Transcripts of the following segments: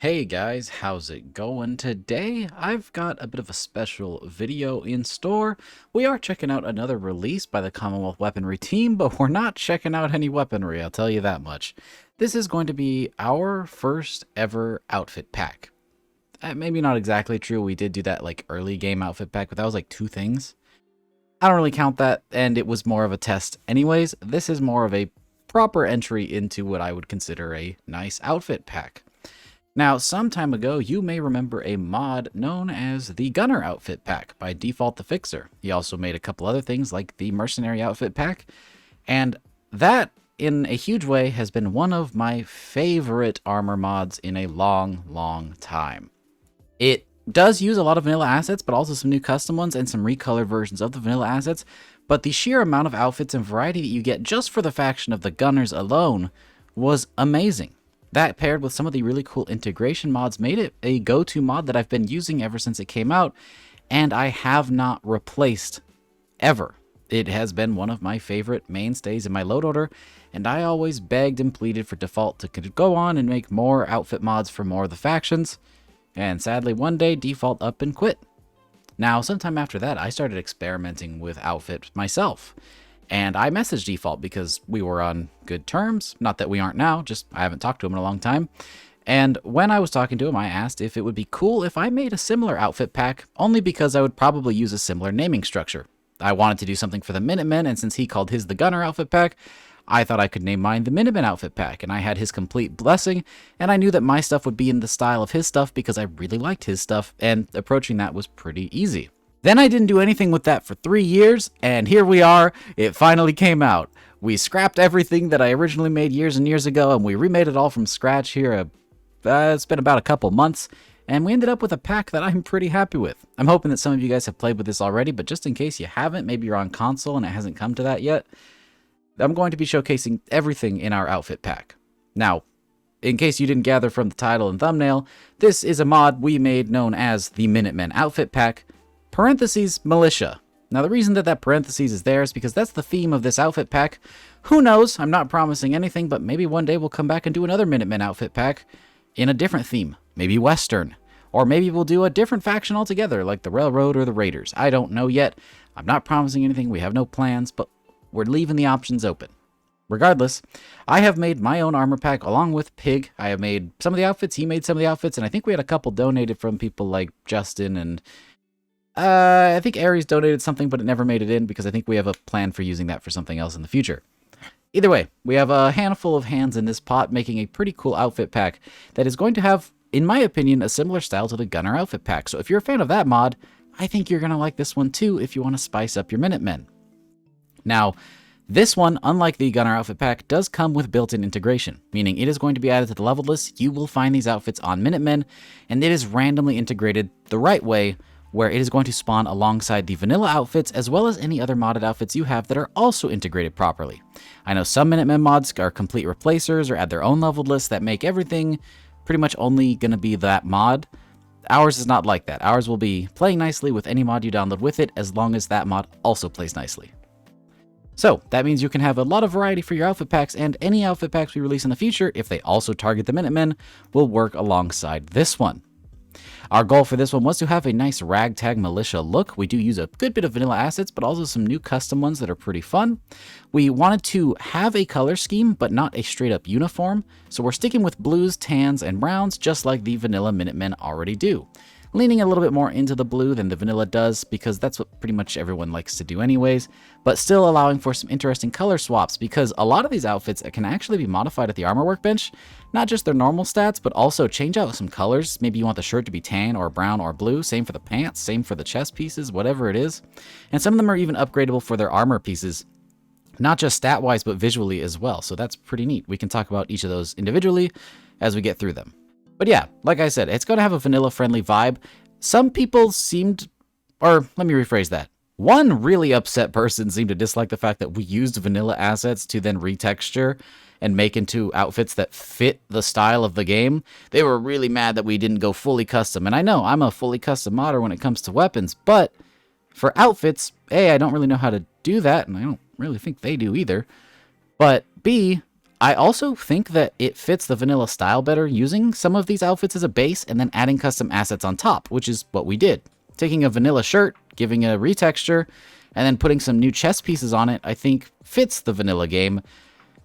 Hey guys, how's it going today? I've got a bit of a special video in store. We are checking out another release by the Commonwealth Weaponry team, but we're not checking out any weaponry, I'll tell you that much. This is going to be our first ever outfit pack. Maybe not exactly true, we did do that like early game outfit pack, but that was like 2 things. I don't really count that, and it was more of a test anyways. This is more of a proper entry into what I would consider a nice outfit pack. Now, some time ago, you may remember a mod known as the Gunner Outfit Pack by Default the Fixer. He also made a couple other things like the Mercenary Outfit Pack, and that, in a huge way, has been one of my favorite armor mods in a long time. It does use a lot of vanilla assets, but also some new custom ones and some recolored versions of the vanilla assets, but the sheer amount of outfits and variety that you get just for the faction of the Gunners alone was amazing. That paired with some of the really cool integration mods made it a go-to mod that I've been using ever since it came out, and I have not replaced ever. It has been one of my favorite mainstays in my load order, and I always begged and pleaded for Default to go on and make more outfit mods for more of the factions, and sadly one day Default up and quit. Now, sometime after that, I started experimenting with outfit myself. And I messaged Default because we were on good terms. Not that we aren't now, just I haven't talked to him in a long time. And when I was talking to him, I asked if it would be cool if I made a similar outfit pack, only because I would probably use a similar naming structure. I wanted to do something for the Minutemen, and since he called his the Gunner Outfit Pack, I thought I could name mine the Minutemen Outfit Pack, and I had his complete blessing, and I knew that my stuff would be in the style of his stuff because I really liked his stuff, and approaching that was pretty easy. Then I didn't do anything with that for 3 years, and here we are, it finally came out. We scrapped everything that I originally made years and years ago, and we remade it all from scratch here. It's been about a couple months, and we ended up with a pack that I'm pretty happy with. I'm hoping that some of you guys have played with this already, but just in case you haven't, maybe you're on console and it hasn't come to that yet, I'm going to be showcasing everything in our outfit pack. Now, in case you didn't gather from the title and thumbnail, this is a mod we made known as the Minutemen Outfit Pack, parentheses, Militia. Now, the reason that parentheses is there is because that's the theme of this outfit pack. Who knows? I'm not promising anything, but maybe one day we'll come back and do another Minutemen outfit pack in a different theme. Maybe Western. Or maybe we'll do a different faction altogether, like the Railroad or the Raiders. I don't know yet. I'm not promising anything. We have no plans, but we're leaving the options open. Regardless, I have made my own armor pack along with Pig. I have made some of the outfits. He made some of the outfits, and I think we had a couple donated from people like Justin and I think Aries donated something, but it never made it in because I think we have a plan for using that for something else in the future. Either way, we have a handful of hands in this pot making a pretty cool outfit pack that is going to have, in my opinion, a similar style to the Gunner outfit pack. So if you're a fan of that mod, I think you're going to like this one too if you want to spice up your Minutemen. Now, this one, unlike the Gunner outfit pack, does come with built-in integration, meaning it is going to be added to the level list. You will find these outfits on Minutemen, and it is randomly integrated the right way, where it is going to spawn alongside the vanilla outfits as well as any other modded outfits you have that are also integrated properly. I know some Minutemen mods are complete replacers or add their own leveled lists that make everything pretty much only going to be that mod. Ours is not like that. Ours will be playing nicely with any mod you download with it as long as that mod also plays nicely. So that means you can have a lot of variety for your outfit packs, and any outfit packs we release in the future, if they also target the Minutemen, will work alongside this one. Our goal for this one was to have a nice ragtag militia look. We do use a good bit of vanilla assets, but also some new custom ones that are pretty fun. We wanted to have a color scheme, but not a straight up uniform. So we're sticking with blues, tans, and browns, just like the vanilla Minutemen already do. Leaning a little bit more into the blue than the vanilla does, because that's what pretty much everyone likes to do anyways, but still allowing for some interesting color swaps, because a lot of these outfits can actually be modified at the armor workbench, not just their normal stats, but also change out some colors. Maybe you want the shirt to be tan or brown or blue, same for the pants, same for the chest pieces, whatever it is. And some of them are even upgradable for their armor pieces, not just stat-wise, but visually as well, so that's pretty neat. We can talk about each of those individually as we get through them. But yeah, like I said, it's going to have a vanilla-friendly vibe. Some people seemed, or let me rephrase that. One really upset person seemed to dislike the fact that we used vanilla assets to then retexture and make into outfits that fit the style of the game. They were really mad that we didn't go fully custom. And I know I'm a fully custom modder when it comes to weapons, but for outfits, A, I don't really know how to do that, and I don't really think they do either. But B, I also think that it fits the vanilla style better using some of these outfits as a base and then adding custom assets on top, which is what we did. Taking a vanilla shirt, giving a retexture, and then putting some new chest pieces on it, I think fits the vanilla game.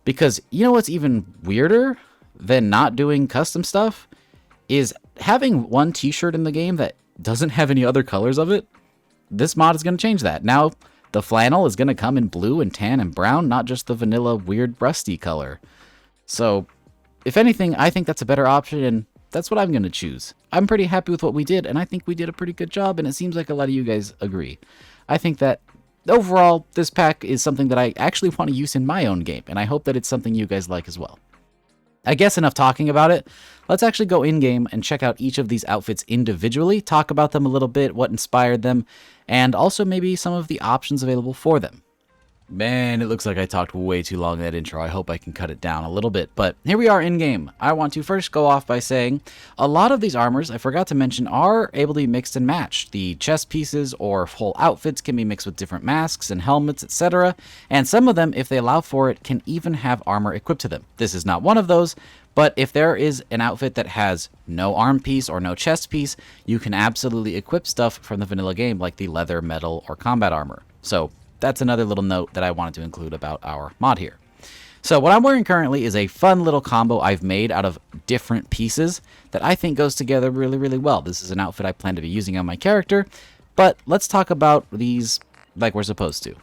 Because you know what's even weirder than not doing custom stuff? Is having one t-shirt in the game that doesn't have any other colors of it. This mod is going to change that. Now, the flannel is going to come in blue and tan and brown, not just the vanilla weird rusty color. So, if anything, I think that's a better option, and that's what I'm going to choose. I'm pretty happy with what we did, and I think we did a pretty good job, and it seems like a lot of you guys agree. I think that overall, this pack is something that I actually want to use in my own game, and I hope that it's something you guys like as well. I guess enough talking about it. Let's actually go in-game and check out each of these outfits individually, talk about them a little bit, what inspired them, and also maybe some of the options available for them. Man, it looks like I talked way too long in that intro. I hope I can cut it down a little bit, but here we are in-game. I want to first go off by saying a lot of these armors, I forgot to mention, are able to be mixed and matched. The chest pieces or whole outfits can be mixed with different masks and helmets, etc., and some of them, if they allow for it, can even have armor equipped to them. This is not one of those, but if there is an outfit that has no arm piece or no chest piece, you can absolutely equip stuff from the vanilla game, like the leather, metal, or combat armor. So that's another little note that I wanted to include about our mod here. So what I'm wearing currently is a fun little combo I've made out of different pieces that I think goes together really, really well. This is an outfit I plan to be using on my character, but let's talk about these like we're supposed to.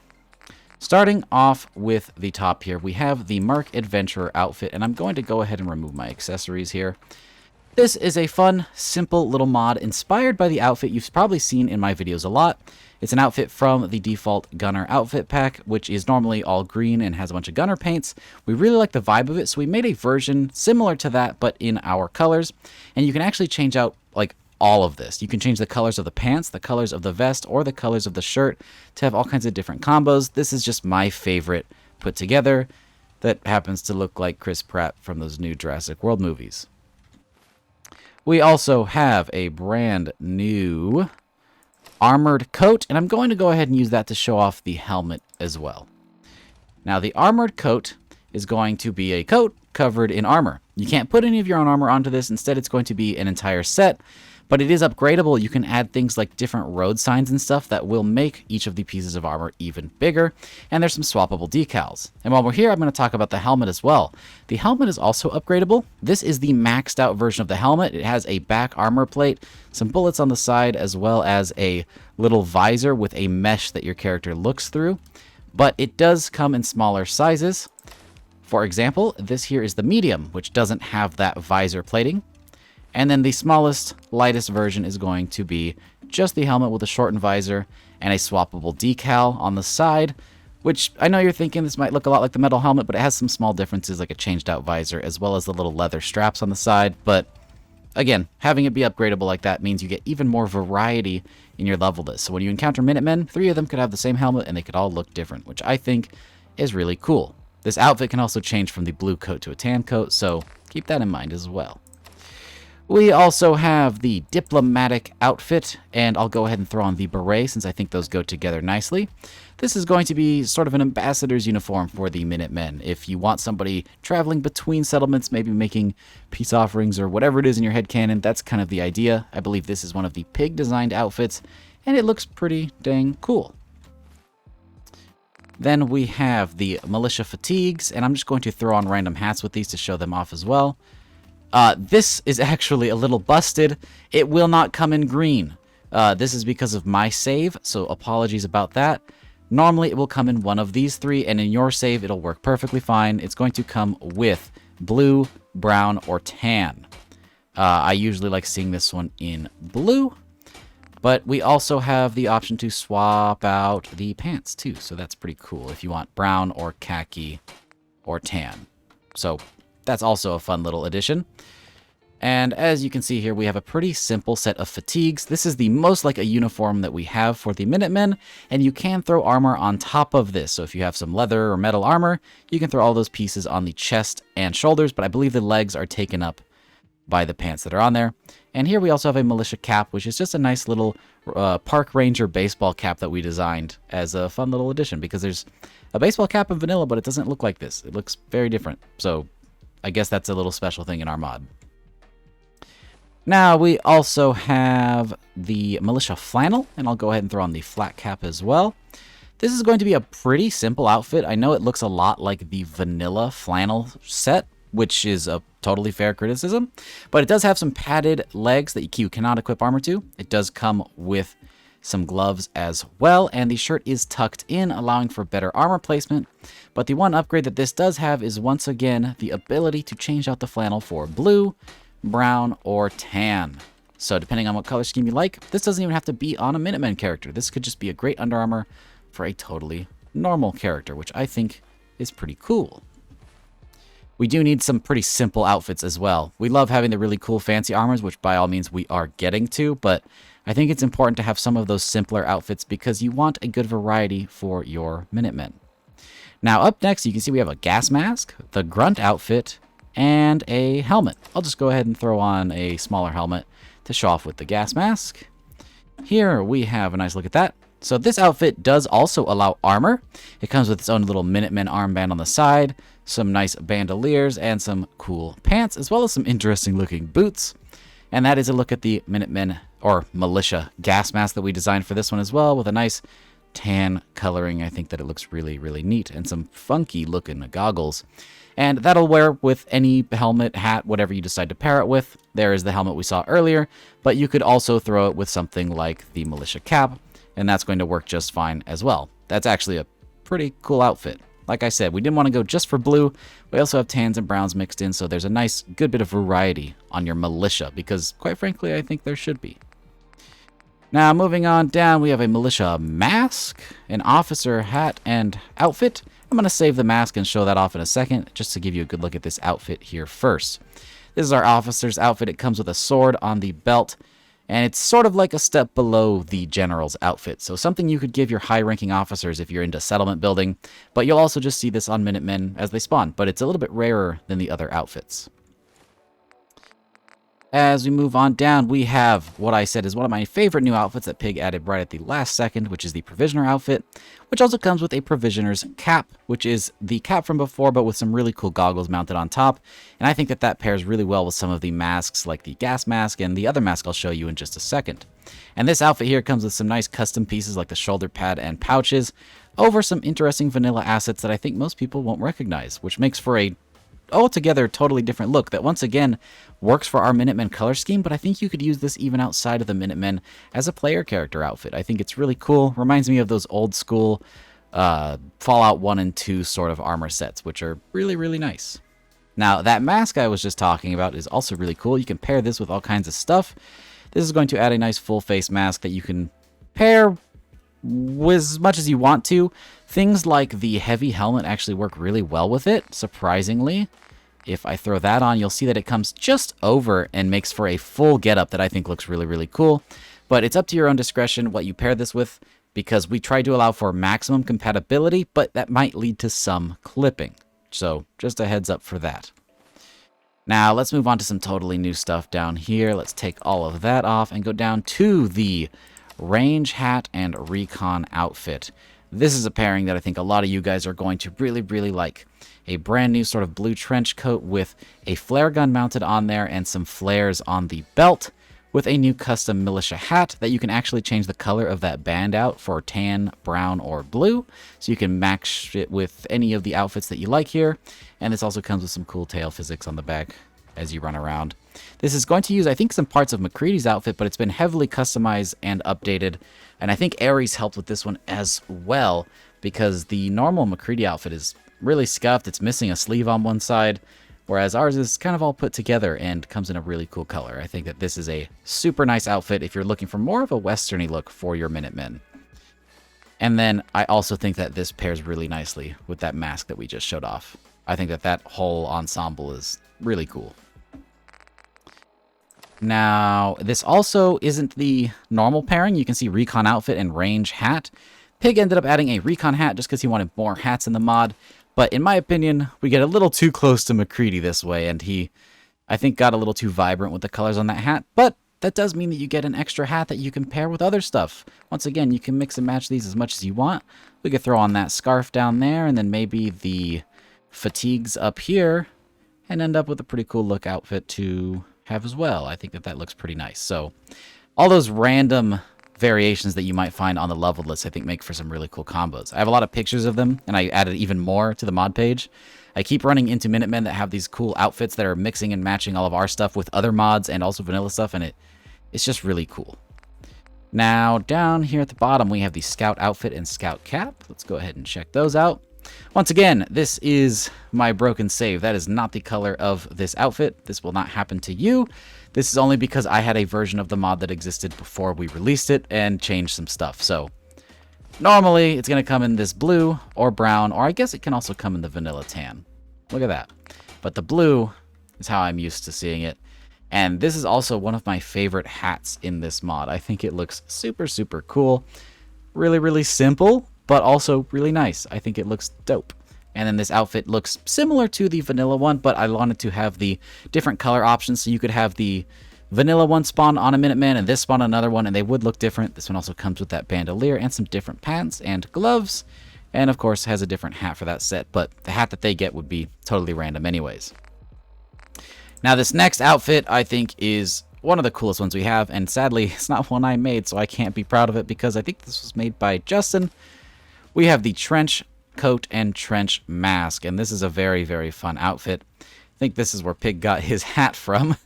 Starting off with the top here, we have the Merc Adventurer outfit, and I'm going to go ahead and remove my accessories here. This is a fun, simple little mod inspired by the outfit you've probably seen in my videos a lot. It's an outfit from the default Gunner outfit pack, which is normally all green and has a bunch of Gunner paints. We really like the vibe of it, so we made a version similar to that, but in our colors. And you can actually change out, like, all of this. You can change the colors of the pants, the colors of the vest, or the colors of the shirt to have all kinds of different combos. This is just my favorite put together that happens to look like Chris Pratt from those new Jurassic World movies. We also have a brand new armored coat, and I'm going to go ahead and use that to show off the helmet as well. Now, the armored coat is going to be a coat covered in armor. You can't put any of your own armor onto this. Instead, it's going to be an entire set, but it is upgradable. You can add things like different road signs and stuff that will make each of the pieces of armor even bigger, and there's some swappable decals. And while we're here, I'm going to talk about the helmet as well. The helmet is also upgradable. This is the maxed out version of the helmet. It has a back armor plate, some bullets on the side, as well as a little visor with a mesh that your character looks through, but it does come in smaller sizes. For example, this here is the medium, which doesn't have that visor plating. And then the smallest, lightest version is going to be just the helmet with a shortened visor and a swappable decal on the side, which I know you're thinking this might look a lot like the metal helmet, but it has some small differences like a changed out visor as well as the little leather straps on the side. But again, having it be upgradable like that means you get even more variety in your level list. So when you encounter Minutemen, 3 of them could have the same helmet and they could all look different, which I think is really cool. This outfit can also change from the blue coat to a tan coat, so keep that in mind as well. We also have the diplomatic outfit, and I'll go ahead and throw on the beret since I think those go together nicely. This is going to be sort of an ambassador's uniform for the Minutemen. If you want somebody traveling between settlements, maybe making peace offerings or whatever it is in your headcanon, that's kind of the idea. I believe this is one of the pig-designed outfits, and it looks pretty dang cool. Then we have the Militia fatigues, and I'm just going to throw on random hats with these to show them off as well. This is actually a little busted. It will not come in green. This is because of my save, so apologies about that. Normally, it will come in one of these 3, and in your save, it'll work perfectly fine. It's going to come with blue, brown, or tan. I usually like seeing this one in blue, but we also have the option to swap out the pants, too, so that's pretty cool if you want brown or khaki or tan. So that's also a fun little addition. And as you can see here, we have a pretty simple set of fatigues. This is the most like a uniform that we have for the Minutemen, and you can throw armor on top of this. So if you have some leather or metal armor, you can throw all those pieces on the chest and shoulders, but I believe the legs are taken up by the pants that are on there. And here we also have a Militia cap, which is just a nice little park ranger baseball cap that we designed as a fun little addition, because there's a baseball cap in vanilla, but it doesn't look like this. It looks very different. So I guess that's a little special thing in our mod. Now we also have the Militia flannel, and I'll go ahead and throw on the flat cap as well. This is going to be a pretty simple outfit. I know it looks a lot like the vanilla flannel set, which is a totally fair criticism, but it does have some padded legs that you cannot equip armor to. It does come with some gloves as well, and the shirt is tucked in, allowing for better armor placement. But the one upgrade that this does have is, once again, the ability to change out the flannel for blue, brown, or tan. So depending on what color scheme you like, this doesn't even have to be on a Minutemen character. This could just be a great Under Armour for a totally normal character, which I think is pretty cool. We do need some pretty simple outfits as well. We love having the really cool fancy armors, which by all means we are getting to, but I think it's important to have some of those simpler outfits because you want a good variety for your Minutemen. Now up next, you can see we have a gas mask, the Grunt outfit, and a helmet. I'll just go ahead and throw on a smaller helmet to show off with the gas mask. Here we have a nice look at that. So this outfit does also allow armor. It comes with its own little Minutemen armband on the side, some nice bandoliers, and some cool pants, as well as some interesting looking boots. And that is a look at the Minutemen, or Militia, gas mask that we designed for this one as well, with a nice tan coloring. I think that it looks really, really neat, and some funky looking goggles. And that'll wear with any helmet, hat, whatever you decide to pair it with. There is the helmet we saw earlier, but you could also throw it with something like the Militia cap, and that's going to work just fine as well. That's actually a pretty cool outfit. Like I said, we didn't want to go just for blue. We also have tans and browns mixed in, so there's a nice, good bit of variety on your Militia, because quite frankly, I think there should be. Now, moving on down, we have a Militia mask, an officer hat and outfit. I'm going to save the mask and show that off in a second, just to give you a good look at this outfit here first. This is our officer's outfit. It comes with a sword on the belt, and it's sort of like a step below the general's outfit. So something you could give your high-ranking officers if you're into settlement building, but you'll also just see this on Minutemen as they spawn, but it's a little bit rarer than the other outfits. As we move on down, we have what I said is one of my favorite new outfits that Pig added right at the last second, which is the Provisioner outfit, which also comes with a Provisioner's cap, which is the cap from before, but with some really cool goggles mounted on top. And I think that that pairs really well with some of the masks, like the gas mask and the other mask I'll show you in just a second. And this outfit here comes with some nice custom pieces like the shoulder pad and pouches, over some interesting vanilla assets that I think most people won't recognize, which makes for a altogether totally different look that once again works for our Minutemen color scheme, but I think you could use this even outside of the Minutemen as a player character outfit. I think it's really cool. Reminds me of those old school Fallout 1 and 2 sort of armor sets, which are really, really nice. Now, that mask I was just talking about is also really cool. You can pair this with all kinds of stuff. This is going to add a nice full face mask that you can pair as much as you want to. Things like the heavy helmet actually work really well with it, surprisingly. If I throw that on, you'll see that it comes just over and makes for a full getup that I think looks really, really cool. But it's up to your own discretion what you pair this with, because we try to allow for maximum compatibility, but that might lead to some clipping. So just a heads up for that. Now let's move on to some totally new stuff down here. Let's take all of that off and go down to the range hat and recon outfit. This is a pairing that I think a lot of you guys are going to really, really like. A brand new sort of blue trench coat with a flare gun mounted on there and some flares on the belt, with a new custom militia hat that you can actually change the color of that band out for tan, brown, or blue. So you can match it with any of the outfits that you like here. And this also comes with some cool tail physics on the back as you run around. This is going to use, I think, some parts of McCready's outfit, but it's been heavily customized and updated. And I think Ares helped with this one as well, because the normal McCready outfit is really scuffed. It's missing a sleeve on one side, whereas ours is kind of all put together and comes in a really cool color. I think that this is a super nice outfit if you're looking for more of a westerny look for your Minutemen. And then I also think that this pairs really nicely with that mask that we just showed off. I think that that whole ensemble is really cool. Now, this also isn't the normal pairing. You can see Recon outfit and range hat. Pig ended up adding a Recon hat just because he wanted more hats in the mod. But in my opinion, we get a little too close to McCready this way, and he I think got a little too vibrant with the colors on that hat, but that does mean that you get an extra hat that you can pair with other stuff. Once again, you can mix and match these as much as you want. We could throw on that scarf down there, and then maybe the fatigues up here, and end up with a pretty cool look outfit to have as well. I think that that looks pretty nice. So all those random variations that you might find on the leveled list, I think make for some really cool combos. I have a lot of pictures of them, and I added even more to the mod page. I keep running into Minutemen that have these cool outfits that are mixing and matching all of our stuff with other mods and also vanilla stuff, and it's just really cool. Now, down here at the bottom, we have the Scout outfit and Scout cap. Let's go ahead and check those out. Once again, this is my broken save. That is not the color of this outfit. This will not happen to you. This is only because I had a version of the mod that existed before we released it and changed some stuff. So normally it's going to come in this blue or brown, or I guess it can also come in the vanilla tan. Look at that. But the blue is how I'm used to seeing it. And this is also one of my favorite hats in this mod. I think it looks super, super cool. Really, really simple, but also really nice. I think it looks dope. And then this outfit looks similar to the vanilla one, but I wanted to have the different color options, so you could have the vanilla one spawn on a Minuteman and this spawn on another one, and they would look different. This one also comes with that bandolier and some different pants and gloves, and of course has a different hat for that set, but the hat that they get would be totally random anyways. Now this next outfit I think is one of the coolest ones we have, and sadly it's not one I made, so I can't be proud of it because I think this was made by Justin. We have the trench coat and trench mask, and this is a very, very fun outfit. I think this is where Pig got his hat from.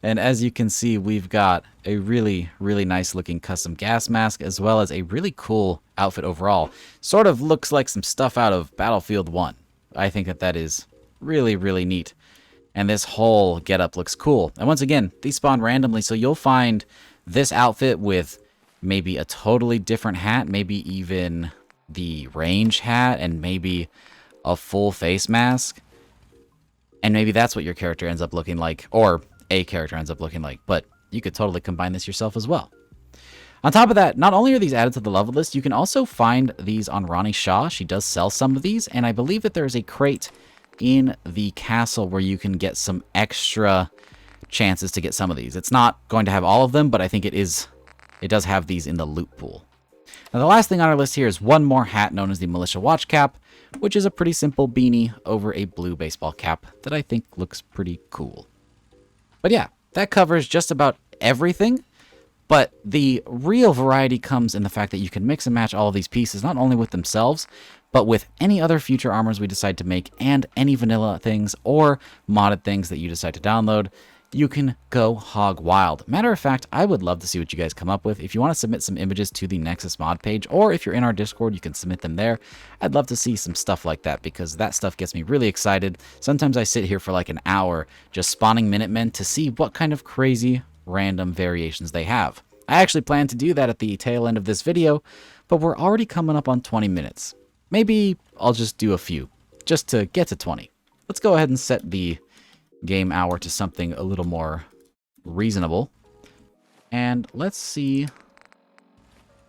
And as you can see, we've got a really, really nice looking custom gas mask, as well as a really cool outfit overall. Sort of looks like some stuff out of Battlefield 1. I think that that is really, really neat. And this whole getup looks cool. And once again, these spawn randomly, so you'll find this outfit with maybe a totally different hat, maybe even the range hat, and maybe a full face mask. And maybe that's what your character ends up looking like, or a character ends up looking like, but you could totally combine this yourself as well. On top of that, not only are these added to the level list, you can also find these on Ronnie Shaw. She does sell some of these, and I believe that there's a crate in the castle where you can get some extra chances to get some of these. It's not going to have all of them, but I think it does have these in the loot pool. Now the last thing on our list here is one more hat known as the Militia Watch Cap, which is a pretty simple beanie over a blue baseball cap that I think looks pretty cool. But yeah, that covers just about everything. But the real variety comes in the fact that you can mix and match all of these pieces, not only with themselves, but with any other future armors we decide to make, and any vanilla things or modded things that you decide to download. You can go hog wild. Matter of fact, I would love to see what you guys come up with. If you want to submit some images to the Nexus mod page, or if you're in our Discord, you can submit them there. I'd love to see some stuff like that, because that stuff gets me really excited. Sometimes I sit here for like an hour just spawning Minutemen to see what kind of crazy random variations they have. I actually plan to do that at the tail end of this video, but we're already coming up on 20 minutes. Maybe I'll just do a few, just to get to 20. Let's go ahead and set the game hour to something a little more reasonable. And let's see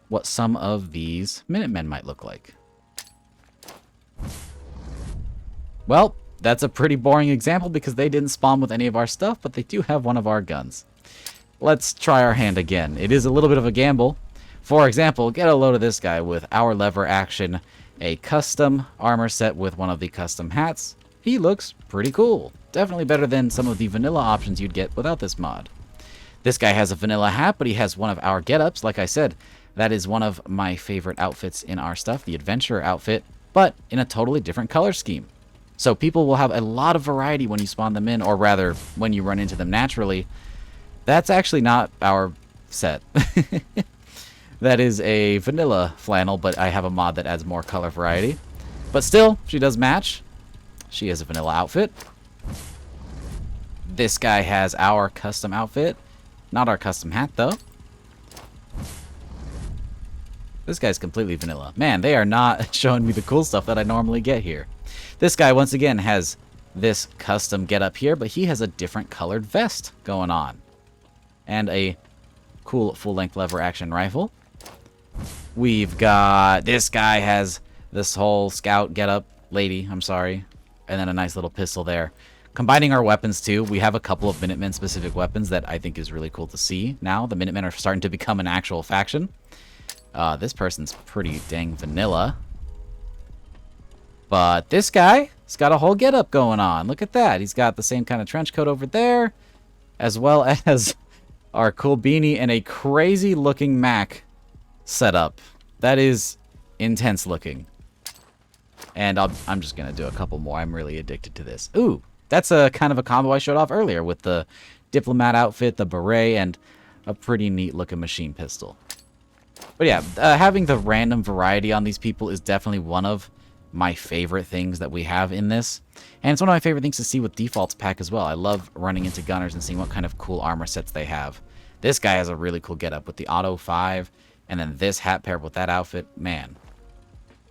what some of these Minutemen might look like. Well, that's a pretty boring example because they didn't spawn with any of our stuff, but they do have one of our guns. Let's try our hand again. It is a little bit of a gamble. For example, get a load of this guy with our lever action, a custom armor set with one of the custom hats. He looks pretty cool. Definitely better than some of the vanilla options you'd get without this mod. This guy has a vanilla hat, but he has one of our getups. Like I said, that is one of my favorite outfits in our stuff, the adventurer outfit, but in a totally different color scheme. So people will have a lot of variety when you spawn them in, or rather, when you run into them naturally. That's actually not our set. That is a vanilla flannel, but I have a mod that adds more color variety. But still, she does match. She has a vanilla outfit. This guy has our custom outfit. Not our custom hat, though. This guy's completely vanilla. Man, they are not showing me the cool stuff that I normally get here. This guy, once again, has this custom getup here, but he has a different colored vest going on. And a cool full-length lever action rifle. We've got... this guy has this whole scout getup. Lady, I'm sorry. And then a nice little pistol there. Combining our weapons too, we have a couple of Minutemen specific weapons that I think is really cool to see now. The Minutemen are starting to become an actual faction. This person's pretty dang vanilla. But this guy has got a whole getup going on. Look at that. He's got the same kind of trench coat over there, as well as our cool beanie and a crazy looking Mac setup. That is intense looking. And I'm just going to do a couple more. I'm really addicted to this. Ooh, that's a kind of a combo I showed off earlier with the diplomat outfit, the beret, and a pretty neat looking machine pistol. But yeah, having the random variety on these people is definitely one of my favorite things that we have in this. And it's one of my favorite things to see with Default's pack as well. I love running into gunners and seeing what kind of cool armor sets they have. This guy has a really cool getup with the Auto 5, and then this hat paired with that outfit. Man,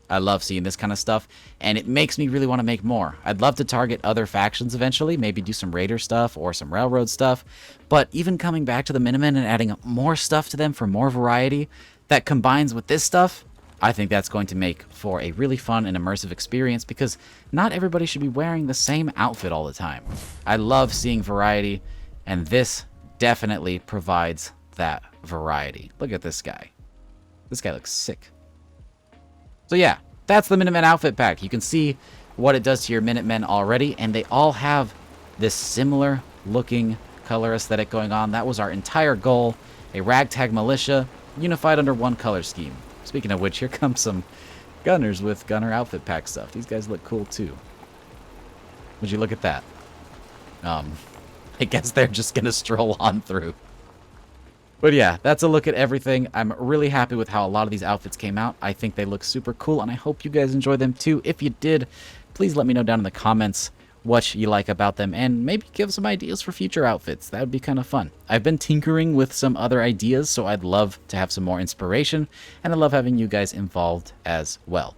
I love seeing this kind of stuff, and it makes me really want to make more. I'd love to target other factions eventually, maybe do some Raider stuff or some Railroad stuff, but even coming back to the Minutemen and adding more stuff to them for more variety that combines with this stuff, I think that's going to make for a really fun and immersive experience, because not everybody should be wearing the same outfit all the time. I love seeing variety, and this definitely provides that variety. Look at this guy. This guy looks sick. So yeah, that's the Minutemen outfit pack. You can see what it does to your Minutemen already, and they all have this similar looking color aesthetic going on. That was our entire goal. A ragtag militia unified under one color scheme. Speaking of which, here comes some gunners with gunner outfit pack stuff. These guys look cool too. Would you look at that? I guess they're just gonna stroll on through. But yeah, that's a look at everything. I'm really happy with how a lot of these outfits came out. I think they look super cool, and I hope you guys enjoy them too. If you did, please let me know down in the comments what you like about them, and maybe give some ideas for future outfits. That would be kind of fun. I've been tinkering with some other ideas, so I'd love to have some more inspiration, and I love having you guys involved as well.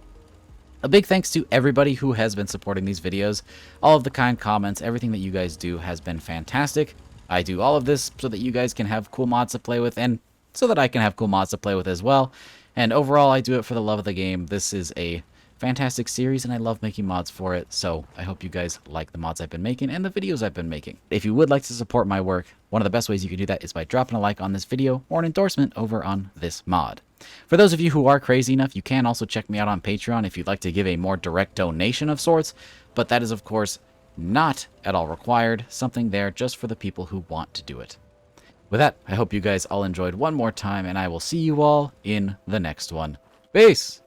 A big thanks to everybody who has been supporting these videos. All of the kind comments, everything that you guys do has been fantastic. I do all of this so that you guys can have cool mods to play with, and so that I can have cool mods to play with as well. And overall, I do it for the love of the game. This is a fantastic series, and I love making mods for it, so I hope you guys like the mods I've been making and the videos I've been making. If you would like to support my work, one of the best ways you can do that is by dropping a like on this video or an endorsement over on this mod. For those of you who are crazy enough, you can also check me out on Patreon if you'd like to give a more direct donation of sorts, but that is of course not at all required, something there just for the people who want to do it. With that, I hope you guys all enjoyed one more time, and I will see you all in the next one. Peace!